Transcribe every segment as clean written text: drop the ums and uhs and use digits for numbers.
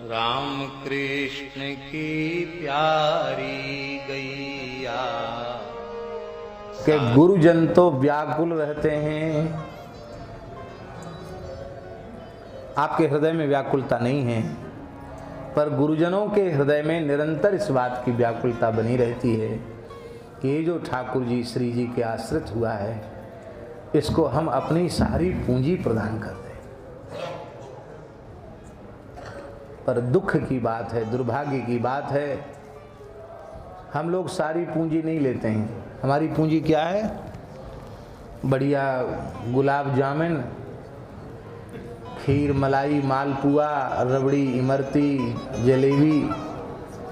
राम कृष्ण की प्यारी गैया। कि गुरुजन तो व्याकुल रहते हैं, आपके हृदय में व्याकुलता नहीं है, पर गुरुजनों के हृदय में निरंतर इस बात की व्याकुलता बनी रहती है कि ये जो ठाकुर जी श्री जी के आश्रित हुआ है, इसको हम अपनी सारी पूंजी प्रदान कर दें। पर दुख की बात है, दुर्भाग्य की बात है, हम लोग सारी पूंजी नहीं लेते हैं। हमारी पूंजी क्या है? बढ़िया गुलाब जामुन, खीर, मलाई, मालपुआ, रबड़ी, इमरती, जलेबी,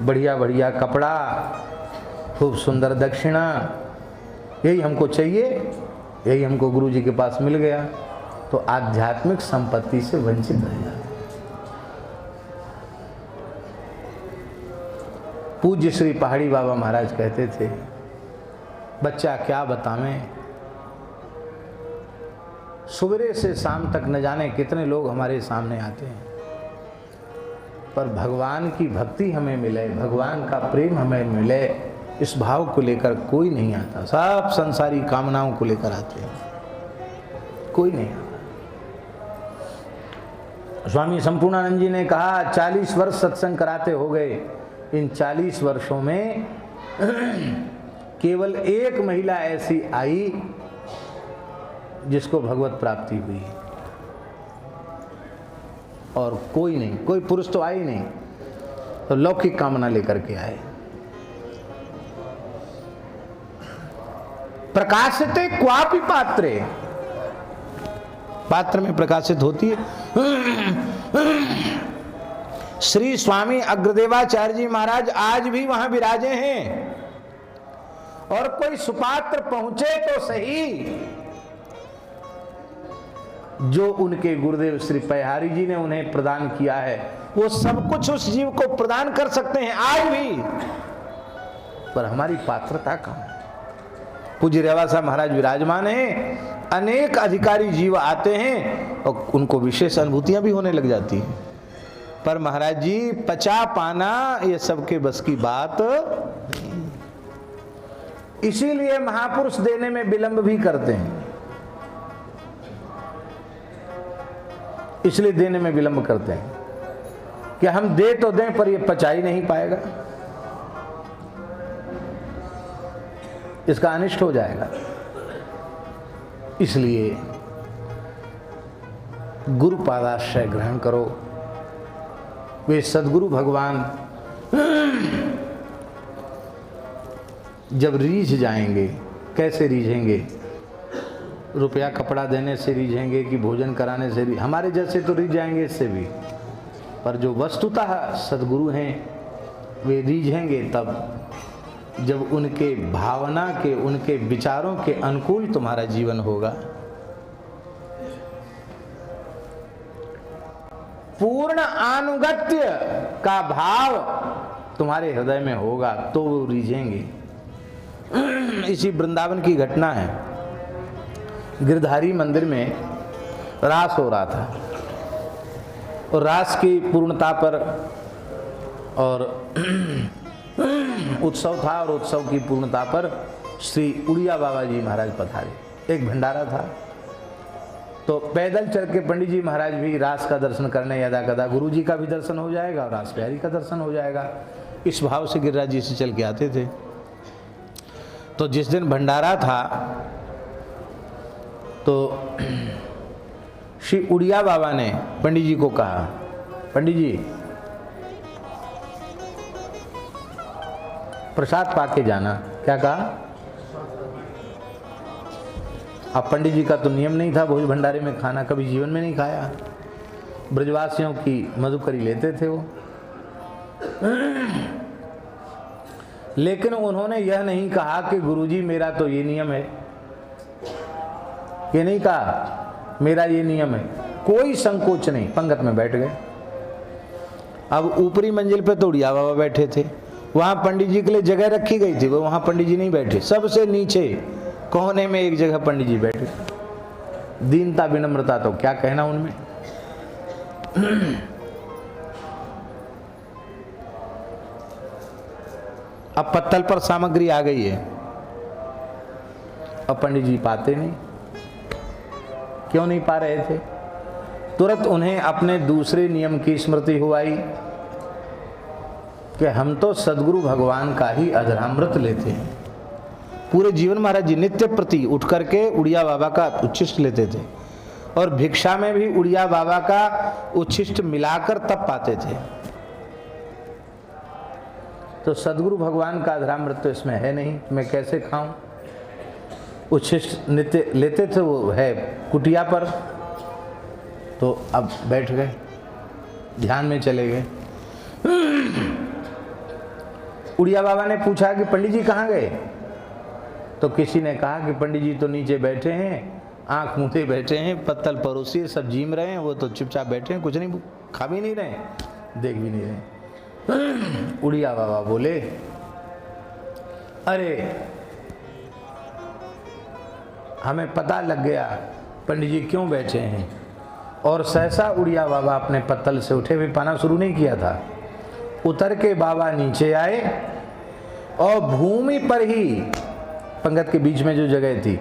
बढ़िया बढ़िया कपड़ा, खूब सुंदर दक्षिणा, यही हमको चाहिए, यही हमको गुरु जी के पास मिल गया तो आध्यात्मिक संपत्ति से वंचित रह जाते। पूज्य श्री पहाड़ी बाबा महाराज कहते थे, बच्चा क्या बतावें, सुबह से शाम तक न जाने कितने लोग हमारे सामने आते हैं, पर भगवान की भक्ति हमें मिले, भगवान का प्रेम हमें मिले, इस भाव को लेकर कोई नहीं आता। सब संसारी कामनाओं को लेकर आते हैं, कोई नहीं आता। स्वामी संपूर्णानंद जी ने कहा 40 वर्ष सत्संग कराते हो गए, इन 40 वर्षों में केवल एक महिला ऐसी आई जिसको भगवत प्राप्ति हुई, और कोई नहीं, कोई पुरुष तो आई नहीं, तो लौकिक कामना लेकर के आए। प्रकाशिते क्वापि पात्रे, पात्र में प्रकाशित होती है। श्री स्वामी अग्रदेवाचार्य जी महाराज आज भी वहां विराजे हैं, और कोई सुपात्र पहुंचे तो सही, जो उनके गुरुदेव श्री पहाड़ी जी ने उन्हें प्रदान किया है, वो सब कुछ उस जीव को प्रदान कर सकते हैं आज भी, पर हमारी पात्रता कहाँ है? पूज्य रेवासा महाराज विराजमान हैं, अनेक अधिकारी जीव आते हैं और उनको विशेष अनुभूतियां भी होने लग जाती हैं, पर महाराज जी पचा पाना ये सबके बस की बात। इसीलिए महापुरुष देने में विलंब भी करते हैं, इसलिए देने में विलंब करते हैं कि हम दे तो दें पर ये पचा ही नहीं पाएगा, इसका अनिष्ट हो जाएगा। इसलिए गुरु पादाश्रय ग्रहण करो। वे सद्गुरु भगवान जब रीझ जाएंगे, कैसे रीझेंगे? रुपया कपड़ा देने से रीझेंगे कि भोजन कराने से? हमारे जैसे तो रीझ जाएंगे इससे भी, पर जो वस्तुतः सद्गुरु हैं वे रीझेंगे तब जब उनके भावना के, उनके विचारों के अनुकूल तुम्हारा जीवन होगा। पूर्ण अनुगत्य का भाव तुम्हारे हृदय में होगा तो वो रीझेंगे। इसी वृंदावन की घटना है, गिरधारी मंदिर में रास हो रहा था, और रास की पूर्णता पर और उत्सव था, और उत्सव की पूर्णता पर श्री उड़िया बाबा जी महाराज पधारे। एक भंडारा था, तो पैदल चल के पंडित जी महाराज भी रास का दर्शन करने यदा कदा, गुरु जी का भी दर्शन हो जाएगा और रास बिहारी का दर्शन हो जाएगा, इस भाव से गिरिराज जी से चल के आते थे। तो जिस दिन भंडारा था तो श्री उड़िया बाबा ने पंडित जी को कहा, पंडित जी प्रसाद पाके जाना। क्या कहा? अब पंडित जी का तो नियम नहीं था भोज भंडारे में खाना, कभी जीवन में नहीं खाया, ब्रजवासियों की मधुकरी लेते थे वो। लेकिन उन्होंने यह नहीं कहा कि गुरुजी मेरा तो ये नियम है, ये नहीं कहा मेरा ये नियम है, कोई संकोच नहीं, पंगत में बैठ गए। अब ऊपरी मंजिल पे तो उड़िया बाबा बैठे थे, वहां पंडित जी के लिए जगह रखी गई थी, वो वहां पंडित जी नहीं बैठे, सबसे नीचे कोने में एक जगह पंडित जी बैठे। दीनता विनम्रता तो क्या कहना उनमें। अब पत्तल पर सामग्री आ गई है, अब पंडित जी पाते नहीं। क्यों नहीं पा रहे थे? तुरंत उन्हें अपने दूसरे नियम की स्मृति हो आई कि हम तो सदगुरु भगवान का ही अधरामृत लेते हैं। पूरे जीवन महाराज जी नित्य प्रति उठ करके उड़िया बाबा का उच्छिष्ट लेते थे, और भिक्षा में भी उड़िया बाबा का उच्छिष्ट मिलाकर तब पाते थे। तो सदगुरु भगवान का अधरामृत तो इसमें है नहीं, मैं कैसे खाऊं? उच्छिष्ट नित्य लेते थे, वो है कुटिया पर। तो अब बैठ गए, ध्यान में चले गए। उड़िया बाबा ने पूछा कि पंडित जी कहाँ गए? तो किसी ने कहा कि पंडित जी तो नीचे बैठे हैं, आंख मूंदे बैठे हैं, पत्तल परोसी सब जीम रहे हैं, वो तो चुपचाप बैठे हैं, कुछ नहीं, खा भी नहीं रहे, देख भी नहीं रहे। उड़िया बाबा बोले, अरे हमें पता लग गया पंडित जी क्यों बैठे हैं। और सहसा उड़िया बाबा अपने पत्तल से उठे, भी पाना शुरू नहीं किया था। उतर के बाबा नीचे आए और भूमि पर ही, पंगत के बीच में जो जगह थी,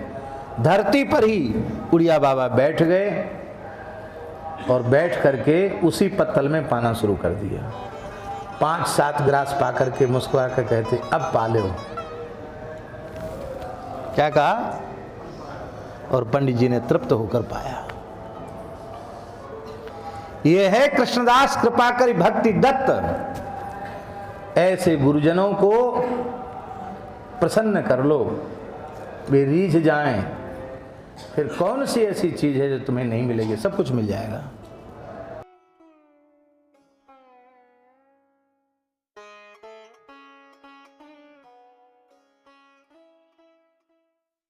धरती पर ही उड़िया बाबा बैठ गए और बैठ करके उसी पत्तल में पाना शुरू कर दिया। 5-7 ग्रास पा करके मुस्कुरा कर कहते, अब पा लो। क्या कहा? और पंडित जी ने तृप्त होकर पाया। ये है कृष्णदास कृपा करी भक्ति दत्त। ऐसे गुरुजनों को प्रसन्न कर लो, वे रीझ जाएं, फिर कौन सी ऐसी चीज है जो तुम्हें नहीं मिलेगी? सब कुछ मिल जाएगा।